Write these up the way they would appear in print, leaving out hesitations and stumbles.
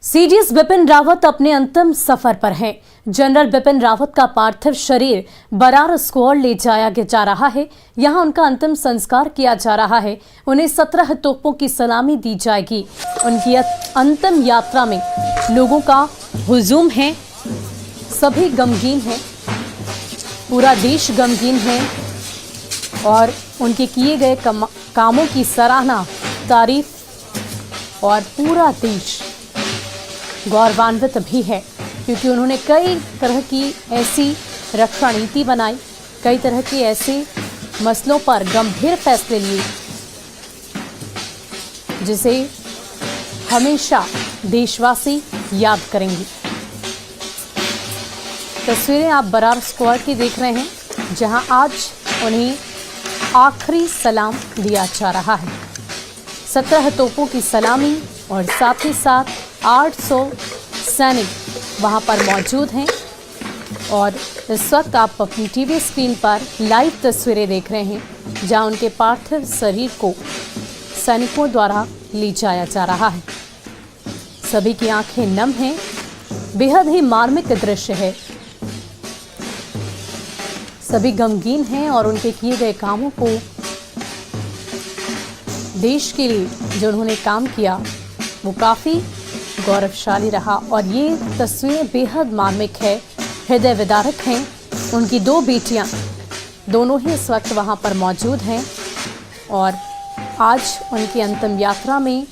CDS Bipin Rawat अपने अंतिम सफर पर हैं। जनरल बिपिन रावत का पार्थिव शरीर बरार स्क्वाड ले जाया जा रहा है। यहां उनका अंतिम संस्कार किया जा रहा है। उन्हें 17 तोपों की सलामी दी जाएगी। उनकी अंतिम यात्रा में लोगों का हुजूम है, सभी गमगीन हैं, पूरा देश गमगीन है और उनके किए गए कामों की सराहना, तारीफ और पूरा देश गौरवान्वित भी है, क्योंकि उन्होंने कई तरह की ऐसी रक्षा नीति बनाई, कई तरह के ऐसे मसलों पर गंभीर फैसले लिए जिसे हमेशा देशवासी याद करेंगे। तस्वीरें आप बरार स्क्वाड की देख रहे हैं, जहां आज उन्हें आखिरी सलाम दिया जा रहा है। 17 तोपों की सलामी और साथ ही साथ 800 सैनिक वहां पर मौजूद हैं और इस वक्त आप अपनी टीवी स्क्रीन पर लाइव तस्वीरें देख रहे हैं, जहां उनके पार्थिव शरीर को सैनिकों द्वारा ले जाया जा रहा है। सभी की आंखें नम हैं, बेहद ही मार्मिक दृश्य है। सभी गमगीन हैं और उनके किए गए कामों को, देश के लिए जो उन्होंने काम किया वो काफ़ी गौरवशाली रहा। और ये तस्वीरें बेहद मार्मिक है, हृदय विदारक हैं। उनकी 2 बेटियां दोनों ही इस वक्त वहां पर मौजूद हैं और आज उनकी अंतिम यात्रा में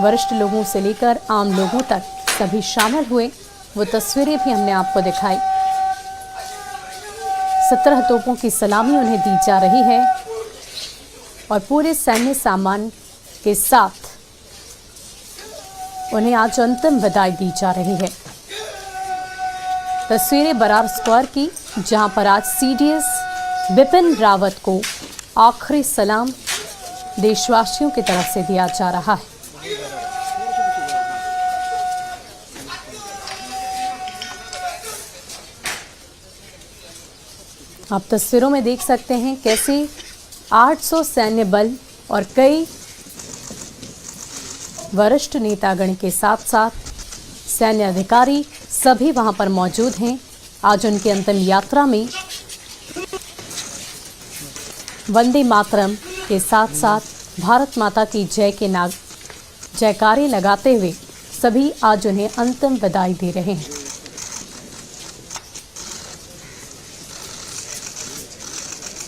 वरिष्ठ लोगों से लेकर आम लोगों तक सभी शामिल हुए। वो तस्वीरें भी हमने आपको दिखाई। 17 तोपों की सलामी उन्हें दी जा रही है और पूरे सैन्य सामान के साथ उन्हें आज अंतिम विदाई दी जा रही है। तस्वीरें बरार स्क्वाड की, जहां पर आज सीडीएस बिपिन रावत को आखिरी सलाम देशवासियों की तरफ से दिया जा रहा है। आप तस्वीरों में देख सकते हैं कैसे 800 सैन्य बल और कई वरिष्ठ नेतागण के साथ साथ सैन्य अधिकारी सभी वहां पर मौजूद हैं। आज उनकी अंतिम यात्रा में वंदे मातरम के साथ साथ भारत माता की जय के जयकारे लगाते हुए सभी आज उन्हें अंतिम विदाई दे रहे हैं।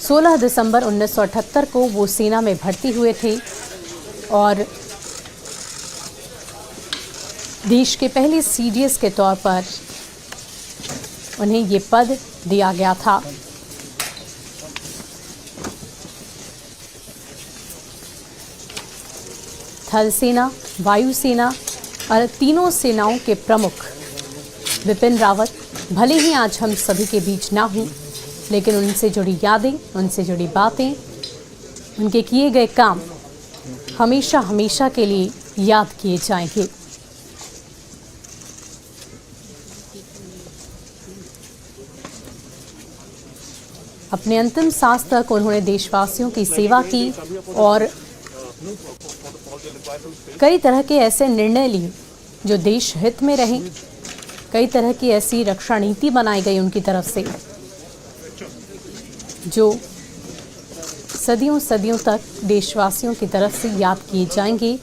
सोलह दिसंबर 1978 को वो सेना में भर्ती हुए थे और देश के पहले सीडीएस के तौर पर उन्हें ये पद दिया गया था। थल सेना, वायुसेना और तीनों सेनाओं के प्रमुख बिपिन रावत भले ही आज हम सभी के बीच ना हों, लेकिन उनसे जुड़ी यादें, उनसे जुड़ी बातें, उनके किए गए काम हमेशा हमेशा के लिए याद किए जाएंगे। अपने अंतिम सांस तक उन्होंने देशवासियों की सेवा की और कई तरह के ऐसे निर्णय लिए जो देश हित में रहे। कई तरह की ऐसी रक्षा नीति बनाई गई उनकी तरफ से जो सदियों सदियों तक देशवासियों की तरफ से याद किए जाएंगे।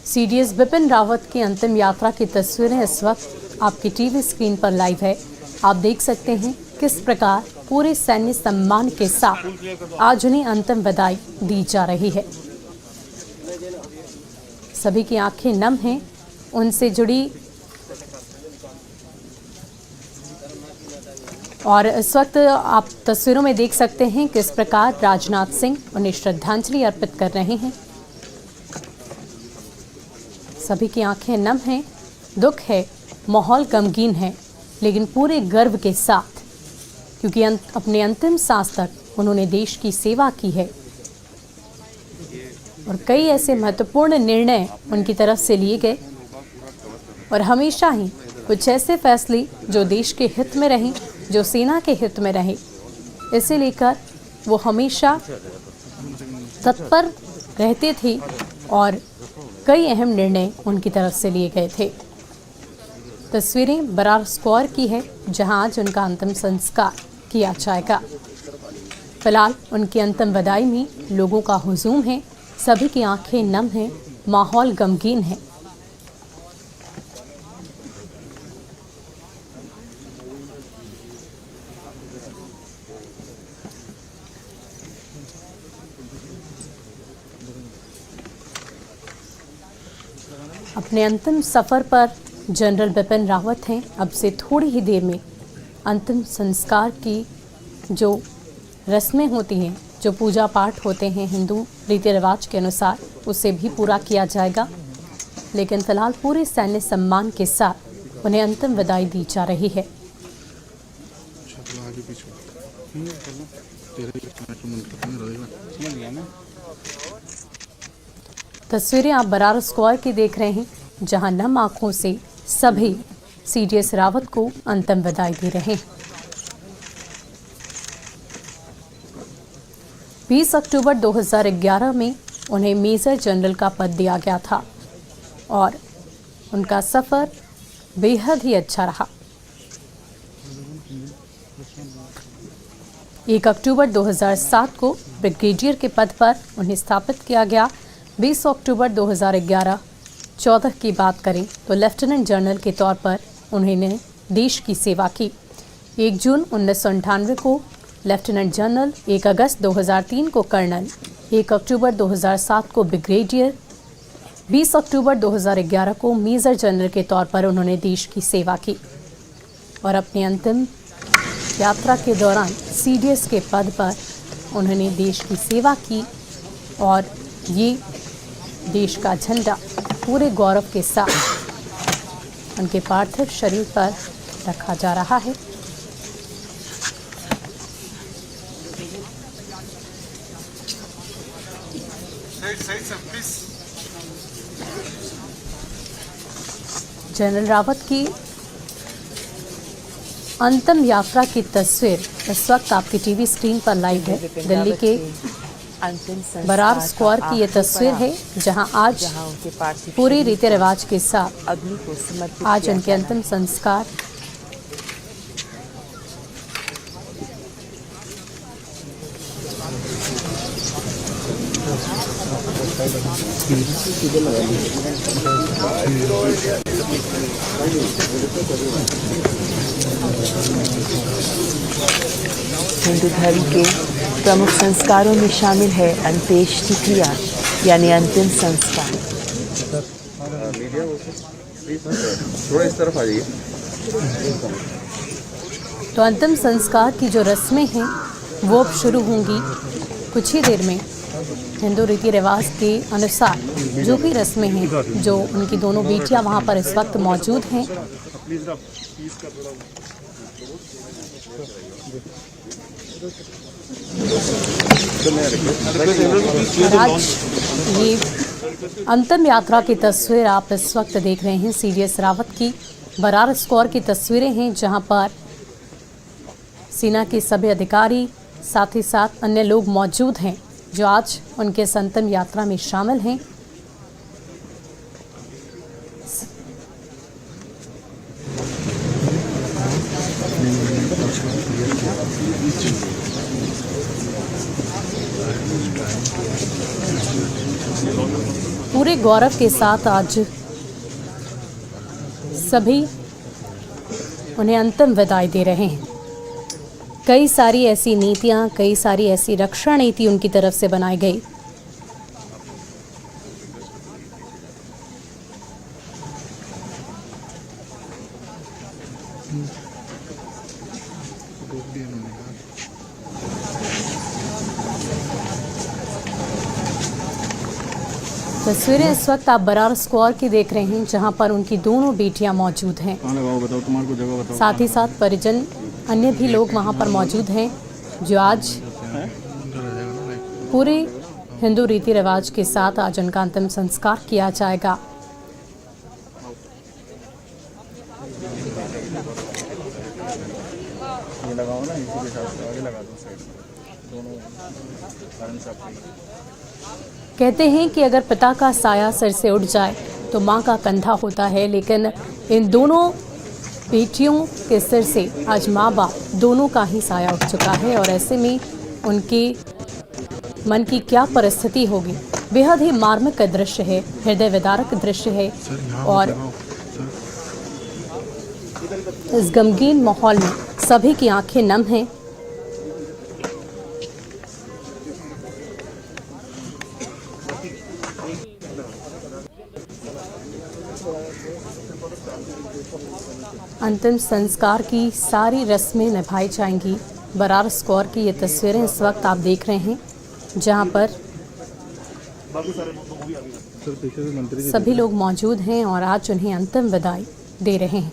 सीडीएस बिपिन रावत की अंतिम यात्रा की तस्वीरें इस वक्त आपकी टीवी स्क्रीन पर लाइव है। आप देख सकते हैं किस प्रकार पूरे सैन्य सम्मान के साथ आज उन्हें अंतिम विदाई दी जा रही है। सभी की आंखें नम हैं, उनसे जुड़ी और इस वक्त आप तस्वीरों में देख सकते हैं किस प्रकार राजनाथ सिंह उन्हें श्रद्धांजलि अर्पित कर रहे हैं। सभी की आंखें नम हैं, दुख है, माहौल गमगीन है, लेकिन पूरे गर्व के साथ, क्योंकि अपने अंतिम सांस तक उन्होंने देश की सेवा की है और कई ऐसे महत्वपूर्ण निर्णय उनकी तरफ से लिए गए और हमेशा ही कुछ ऐसे फैसले जो देश के हित में रहें, जो सेना के हित में रहें, इसे लेकर वो हमेशा तत्पर रहते थे और कई अहम निर्णय उनकी तरफ से लिए गए थे। तस्वीरें बरार स्क्वायर की है जहां आज उनका अंतिम संस्कार किया जाएगा। फिलहाल उनकी अंतिम विदाई में लोगों का हुजूम है, सभी की आंखें नम हैं, माहौल गमगीन है। अपने अंतिम सफ़र पर जनरल बिपिन रावत हैं। अब से थोड़ी ही देर में अंतिम संस्कार की जो रस्में होती हैं, जो पूजा पाठ होते हैं हिंदू रीति रिवाज के अनुसार, उसे भी पूरा किया जाएगा। लेकिन फिलहाल पूरे सैन्य सम्मान के साथ उन्हें अंतिम विदाई दी जा रही है। तस्वीरें आप बरार स्क्वायर की देख रहे हैं जहां नम आंखों से सभी सीडीएस रावत को अंतिम विदाई दे रहे हैं। 20 अक्टूबर 2011 में उन्हें मेजर जनरल का पद दिया गया था और उनका सफ़र बेहद ही अच्छा रहा। 1 अक्टूबर 2007 को ब्रिगेडियर के पद पर उन्हें स्थापित किया गया। 20 अक्टूबर 2011-14 की बात करें तो लेफ्टिनेंट जनरल के तौर पर उन्होंने देश की सेवा की। 1 जून 1998 को लेफ्टिनेंट जनरल, 1 अगस्त 2003 को कर्नल, 1 अक्टूबर 2007 को ब्रिगेडियर, 20 अक्टूबर 2011 को मेजर जनरल के तौर पर उन्होंने देश की सेवा की और अपनी अंतिम यात्रा के दौरान सीडीएस के पद पर उन्होंने देश की सेवा की और ये देश का झंडा पूरे गौरव के साथ उनके पार्थिव शरीर पर रखा जा रहा है। जनरल रावत की अंतिम यात्रा की तस्वीर इस वक्त आपकी टीवी स्क्रीन पर लाइव है। दिल्ली के बरार स्क्वायर की ये तस्वीर है जहां आज पूरे रीति रिवाज के साथ आज उनके अंतिम संस्कार हिंदू धर्म के प्रमुख संस्कारों में शामिल है अंत्येष्टि क्रिया यानी अंतिम संस्कार। थोड़ा इस तरफ आ जाइए। तो अंतिम संस्कार की जो रस्में हैं वो अब शुरू होंगी कुछ ही देर में। हिंदू रीति रिवाज के अनुसार जो भी रस्में हैं, जो उनकी दोनों बेटियां वहां पर इस वक्त मौजूद हैं, आज ये अंतिम यात्रा की तस्वीर आप इस वक्त देख रहे हैं सीडीएस रावत की। बरार स्क्वायर की तस्वीरें हैं जहां पर सेना के सभी अधिकारी साथ ही साथ अन्य लोग मौजूद हैं जो आज उनके इस अंतिम यात्रा में शामिल हैं। पूरे गौरव के साथ आज सभी उन्हें अंतिम विदाई दे रहे हैं। कई सारी ऐसी नीतियां, कई सारी ऐसी रक्षा नीति उनकी तरफ से बनाई गई। तस्वीरें इस वक्त आप बरार स्क्वायर की देख रहे हैं जहां पर उनकी दोनों बेटियां मौजूद हैं। साथ ही साथ परिजन अन्य भी लोग वहां पर मौजूद हैं जो आज पूरे हिंदू रीति रिवाज के साथ आज उनका अंतिम संस्कार किया जाएगा। ये लगाओ ना, इसी के साथ आगे लगा दो साइड दोनों कारण से। कहते हैं कि अगर पिता का साया सिर से उठ जाए तो माँ का कंधा होता है, लेकिन इन दोनों बेटियों के सिर से आज माँ बाप दोनों का ही साया उठ चुका है और ऐसे में उनके मन की क्या परिस्थिति होगी। बेहद ही मार्मिक दृश्य है, हृदय विदारक दृश्य है और इस गमगीन माहौल में सभी की आंखें नम हैं। अंतिम संस्कार की सारी रस्में निभाई जाएंगी। बरार स्क्वायर की ये तस्वीरें इस वक्त आप देख रहे हैं, जहां पर सभी लोग मौजूद हैं और आज उन्हें अंतिम विदाई दे रहे हैं।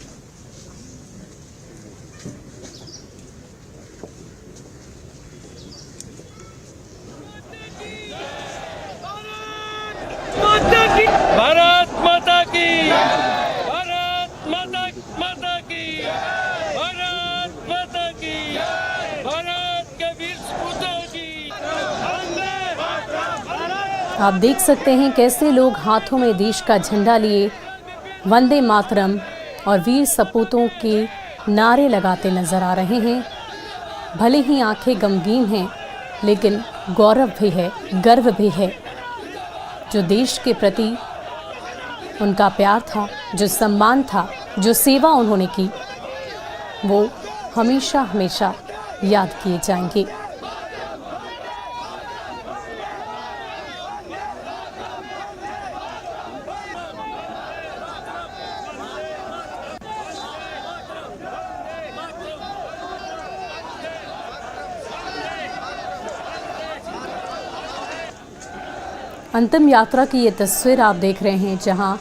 भारत माता की, भारत माता की, भारत माता की, भारत के वीर सपूतों की। आप देख सकते हैं कैसे लोग हाथों में देश का झंडा लिए वंदे मातरम और वीर सपूतों के नारे लगाते नजर आ रहे हैं। भले ही आंखें गमगीन हैं, लेकिन गौरव भी है, गर्व भी है। जो देश के प्रति उनका प्यार था, जो सम्मान था, जो सेवा उन्होंने की, वो हमेशा हमेशा याद किए जाएंगे। अंतिम यात्रा की ये तस्वीर आप देख रहे हैं, जहां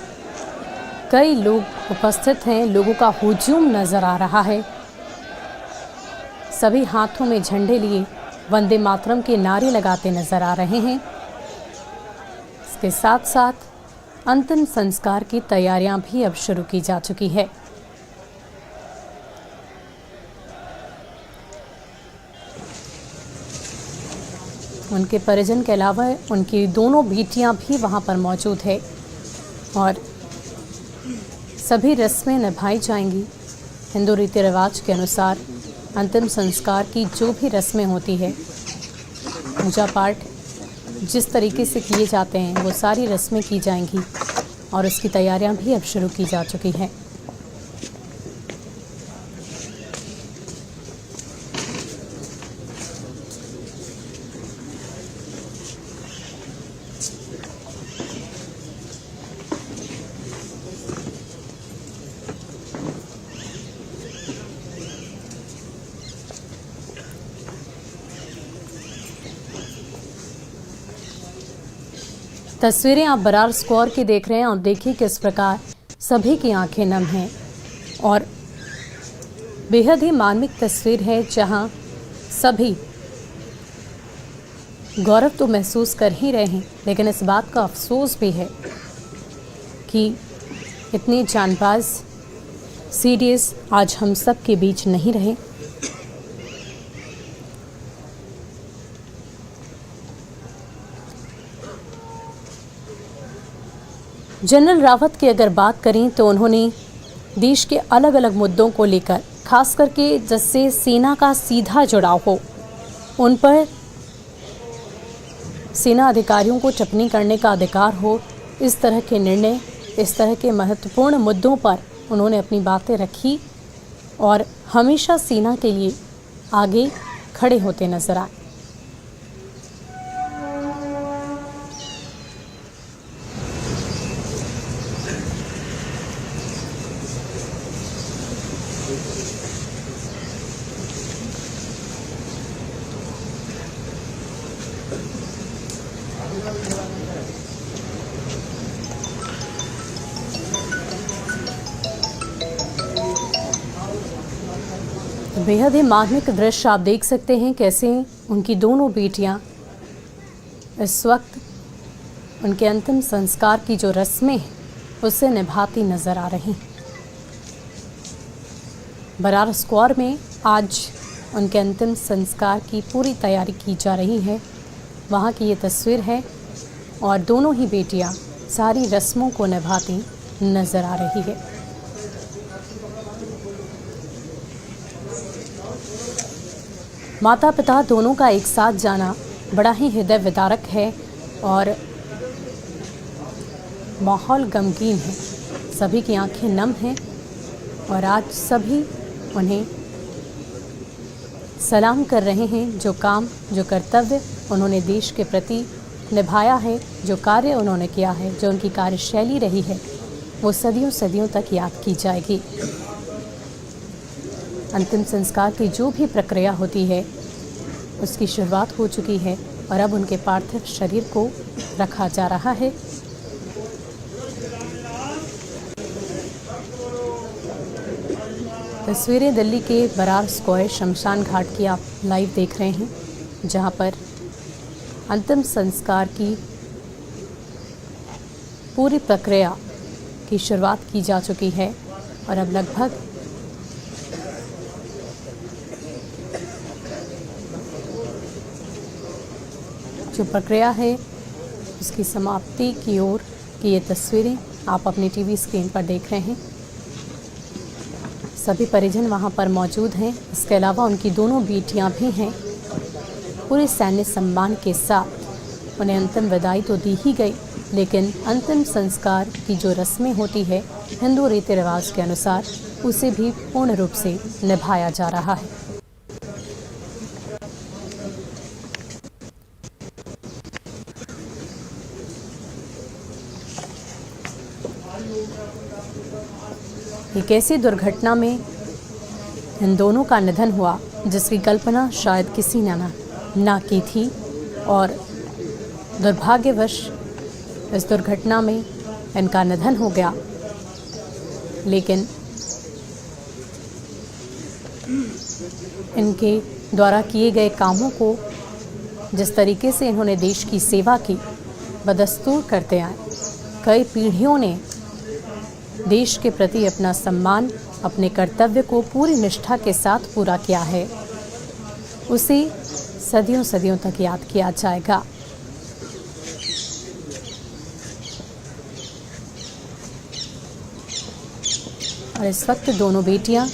कई लोग उपस्थित हैं, लोगों का हुजूम नज़र आ रहा है। सभी हाथों में झंडे लिए वंदे मातरम के नारे लगाते नज़र आ रहे हैं। इसके साथ साथ अंतिम संस्कार की तैयारियां भी अब शुरू की जा चुकी है। उनके परिजन के अलावा उनकी दोनों बेटियां भी वहां पर मौजूद है और सभी रस्में निभाई जाएंगी। हिंदू रीति रिवाज के अनुसार अंतिम संस्कार की जो भी रस्में होती है, पूजा पाठ जिस तरीके से किए जाते हैं, वो सारी रस्में की जाएंगी और उसकी तैयारियां भी अब शुरू की जा चुकी हैं। तस्वीरें आप बरार स्क्वायर की देख रहे हैं और देखिए किस प्रकार सभी की आंखें नम हैं और बेहद ही मार्मिक तस्वीर है, जहां सभी गौरव तो महसूस कर ही रहे हैं, लेकिन इस बात का अफसोस भी है कि इतने जांबाज सीडीएस आज हम सब के बीच नहीं रहे। जनरल रावत की अगर बात करें तो उन्होंने देश के अलग अलग मुद्दों को लेकर, खास करके जिससे सेना का सीधा जुड़ाव हो, उन पर सेना अधिकारियों को टिप्पणी करने का अधिकार हो, इस तरह के निर्णय, इस तरह के महत्वपूर्ण मुद्दों पर उन्होंने अपनी बातें रखी और हमेशा सेना के लिए आगे खड़े होते नजर आए। बेहद ही मार्मिक दृश्य आप देख सकते हैं, कैसे उनकी दोनों बेटियां इस वक्त उनके अंतिम संस्कार की जो रस्में हैं उसे निभाती नज़र आ रही। बरार स्क्वायर में आज उनके अंतिम संस्कार की पूरी तैयारी की जा रही है। वहाँ की ये तस्वीर है और दोनों ही बेटियां सारी रस्मों को निभाती नजर आ रही है। माता पिता दोनों का एक साथ जाना बड़ा ही हृदय विदारक है और माहौल गमगीन है। सभी की आंखें नम हैं और आज सभी उन्हें सलाम कर रहे हैं। जो काम, जो कर्तव्य उन्होंने देश के प्रति निभाया है, जो कार्य उन्होंने किया है, जो उनकी कार्यशैली रही है, वो सदियों सदियों तक याद की जाएगी। अंतिम संस्कार की जो भी प्रक्रिया होती है उसकी शुरुआत हो चुकी है और अब उनके पार्थिव शरीर को रखा जा रहा है। तस्वीरें दिल्ली के बरार स्क्वायर शमशान घाट की आप लाइव देख रहे हैं, जहां पर अंतिम संस्कार की पूरी प्रक्रिया की शुरुआत की जा चुकी है और अब लगभग जो प्रक्रिया है उसकी समाप्ति की ओर की ये तस्वीरें आप अपनी टीवी स्क्रीन पर देख रहे हैं। सभी परिजन वहां पर मौजूद हैं। इसके अलावा उनकी दोनों बेटियां भी हैं। पूरे सैन्य सम्मान के साथ उन्हें अंतिम विदाई तो दी ही गई, लेकिन अंतिम संस्कार की जो रस्में होती है हिंदू रीति रिवाज के अनुसार, उसे भी पूर्ण रूप से निभाया जा रहा है। एक ऐसी दुर्घटना में इन दोनों का निधन हुआ जिसकी कल्पना शायद किसी ने ना की थी और दुर्भाग्यवश इस दुर्घटना में इनका निधन हो गया। लेकिन इनके द्वारा किए गए कामों को, जिस तरीके से इन्होंने देश की सेवा की, बदस्तूर करते आए। कई पीढ़ियों ने देश के प्रति अपना सम्मान, अपने कर्तव्य को पूरी निष्ठा के साथ पूरा किया है। उसे सदियों सदियों तक याद किया जाएगा। और इस वक्त दोनों बेटियां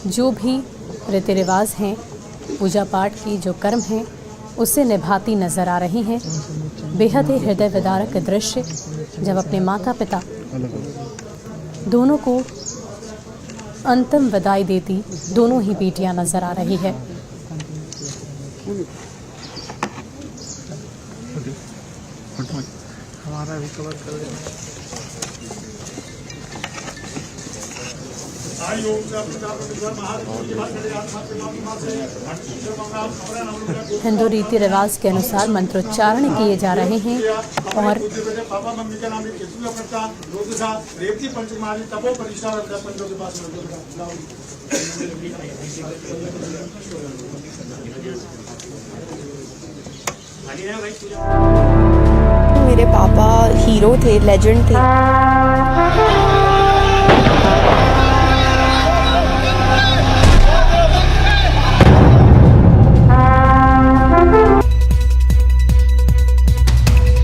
जो भी रीति रिवाज हैं, पूजा पाठ की जो कर्म हैं, उसे निभाती नजर आ रही हैं। बेहद ही हृदय विदारक दृश्य जब अपने माता पिता दोनों को अंतिम विदाई देती दोनों ही बेटियां नजर आ रही है। हमारा भी कवर कर हिंदू रीति रिवाज के अनुसार मंत्रोच्चारण किए जा रहे हैं और मेरे पापा हीरो थे, लेजेंड थे।